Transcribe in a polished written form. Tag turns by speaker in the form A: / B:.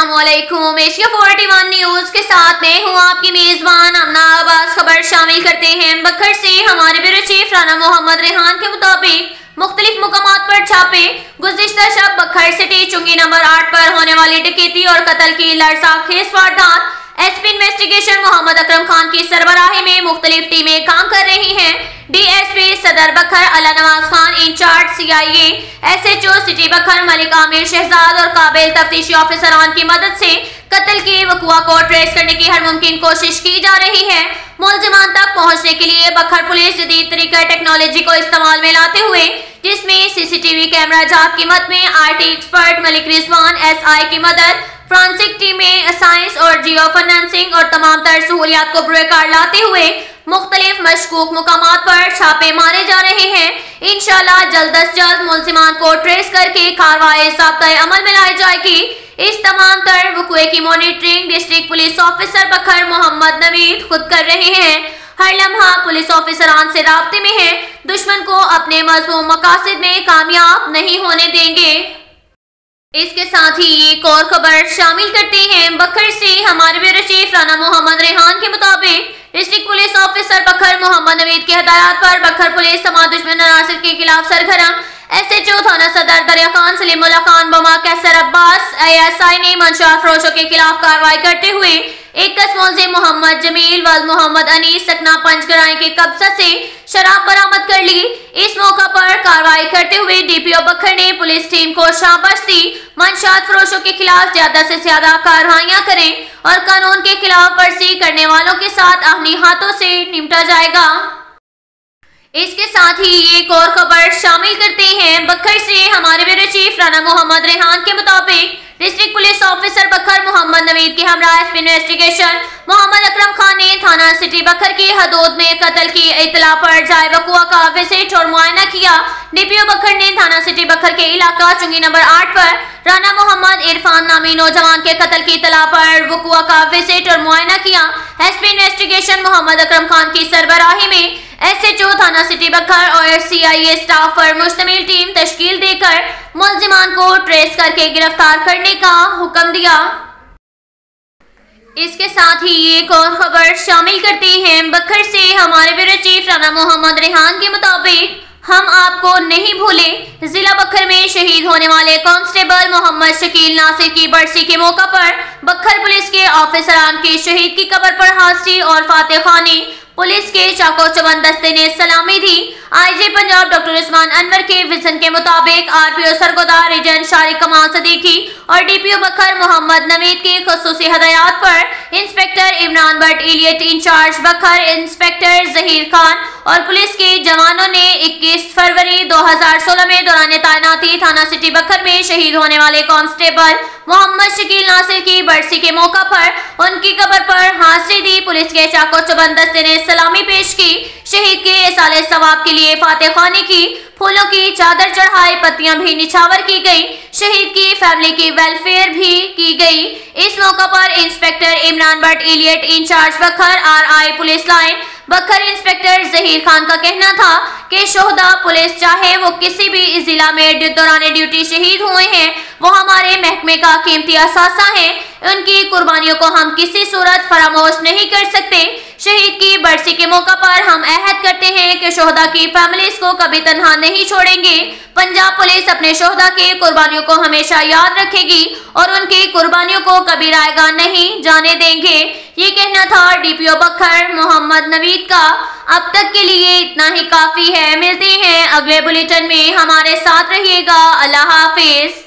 A: अस्सलामुअलैकुम। Asia 41 news के साथ मैं हूँ आपकी मेजबान अमना अब्बास। खबर शामिल करते हैं बखर से। हमारे ब्यूरो चीफ राना मोहम्मद रेहान के मुताबिक मुख्तलिफ मुकामात पर छापे। गुज़िश्ता शब बखर सिटी चुंगी नंबर 8 पर होने वाली डकैती और कत्ल की लड़साखेज वारदात एसपी इन्वेस्टिगेशन मोहम्मद अकरम खान की सरबराही में मुख्तलिफ टीमें काम कर रही हैं। डीएसपी सदर Bhakkar Ala Nawaz Khan, incharge CIA SHO city Bhakkar Malik Aamir Shahzad और काबिल तफ्तीशी ऑफिसरान की मदद से कत्ल के वक़ुआ को ट्रेस करने की हर मुमकिन कोशिश की जा रही है। मुलजिमान तक पहुंचने के लिए बखर पुलिस जदीद तरीका टेक्नोलॉजी को इस्तेमाल में लाते हुए, जिसमें सीसीटीवी कैमरा जात की मद में IT expert Malik Rizwan SI की मदद, फ्रांसिक टीमें साइंस और जियो फाइनेंसिंग और तमाम तर सहूलियात को बुरेकार लाते हुए मुख्तलिफ मशकूक मुकामात पर छापे मारे जा रहे हैं। इंशाल्लाह जल्द अज जल्द मुलजिमान को ट्रेस करके कार्रवाई ज़ाब्ता अमल में लाई जाएगी। इस तमाम तर वक़ुए की मॉनिटरिंग डिस्ट्रिक्ट पुलिस ऑफिसर बखर मोहम्मद नवीद खुद कर रहे हैं। हर लम्हा पुलिस ऑफिसरान से राब्ते में है। दुश्मन को अपने मज़मूम मकासद में कामयाब नहीं होने देंगे। इसके साथ ही एक और खबर शामिल करते हैं बखर से। हमारे ब्यूरो चीफ राना मोहम्मद रेहान के मुताबिक डिस्ट्रिक्ट पुलिस ऑफिसर बखर मोहम्मद नवीद के हदायत पर बखर पुलिस तमाम दुश्मन अनासिर के खिलाफ सरगर्म। एसएचओ थाना सदर दरिया खान सलीमुल्लाह खान बमा कैसर अब्बास एएसआई ने मंशा फरोशों के खिलाफ कार्रवाई करते हुए एक मुलजिम मोहम्मद जमील व मोहम्मद अनीस सकना पंचगराई के कब्जा से शराब बरामद कर ली। इस मौका पर कार्रवाई करते हुए डीपीओ बखर ने पुलिस टीम को शाबाश दी। मंशात फरोशों के खिलाफ ज्यादा से ज्यादा कार्रवाइयां करें और कानून के खिलाफ वर्जी करने वालों के साथ अपनी हाथों से निपटा जाएगा। इसके साथ ही एक और खबर शामिल करते हैं बखर से। हमारे ब्यूरो चीफ राना मोहम्मद रेहान के मुताबिक डिस्ट्रिक्ट पुलिस ऑफिसर बखर मोहम्मद नवीद के हमरा एसपी इन्वेस्टिगेशन मोहम्मद अकरम खान ने थाना सिटी बखर की हदूद में कत्ल की इत्तला पर जाए वक़ुआ का विजिट और मुआयना किया। डीपीओ बखर ने थाना सिटी बखर के इलाका चुंगी नंबर 8 पर राना मोहम्मद इरफान नामी नौजवान के कत्ल की इत्तला पर वक़ुआ का विजिट और मुआयना किया। एसपी इन्वेस्टिगेशन मोहम्मद अकरम खान की सरबराही में एसएचओ थाना सिटी बखर और सीआईए स्टाफ पर मुश्तमिल टीम तश्कील देकर मुलजिमान को ट्रेस करके गिरफ्तार करने का हुक्म दिया। इसके साथ ही एक और खबर शामिल करते हैं बखर से। हमारे ब्यूरो चीफ राना मोहम्मद रेहान के मुताबिक हम आपको नहीं भूले। जिला बखर में शहीद होने वाले कांस्टेबल मोहम्मद शकील नासिर की बरसी के मौका पर बखर पुलिस के ऑफिसरान की शहीद की कब्र पर हाजिरी और फातिह खानी पुलिस के चाको चबंद दस्ते ने सलामी दी। आईजी पंजाब डॉक्टर उस्मान अनवर के विजन के मुताबिक आरपीओ सरगोदा रीजन शारिक कमाल सदीकी और डीपीओ बखर मोहम्मद नवीद के खुसूसी हदायत पर inspector Imran Bhatt elite incharge Bhakkar, inspector Zaheer Khan और पुलिस के जवानों ने 21 फरवरी 2016 में दौरान तैनाती थाना सिटी बखर में शहीद होने वाले कांस्टेबल मोहम्मद शकील नासिर की बरसी के मौका पर उनकी कब्र पर हाजिरी दी। पुलिस के चाको चबंद दस्ते ने सलामी पेश की। शहीद के इसाले सवाब के लिए फातिह खानी की, फूलों की चादर चढ़ाई, पत्तियां भी निछावर की गई। शहीद की फैमिली की वेलफेयर भी की गई। इस मौका पर inspector Imran Bhatt elite incharge Bhakkar RI police line Bhakkar inspector Zaheer Khan का कहना था कि शोहदा पुलिस चाहे वो किसी भी जिला में दौरान ड्यूटी शहीद हुए हैं, वो हमारे महकमे का कीमती असासा है। उनकी कुर्बानियों को हम किसी सूरत फरामोश नहीं कर सकते। शहीद की बरसी के मौका पर हम अहद करते हैं कि शोहदा की फैमिलीज को कभी तन्हा नहीं छोड़ेंगे। पंजाब पुलिस अपने शोहदा की कुर्बानियों को हमेशा याद रखेगी और उनकी कुर्बानियों को कभी रायगा नहीं जाने देंगे। ये कहना था डीपीओ बखर मोहम्मद नवीद का। अब तक के लिए इतना ही काफी है। मिलते हैं अगले बुलेटिन में, हमारे साथ रहिएगा। अल्लाह हाफिज।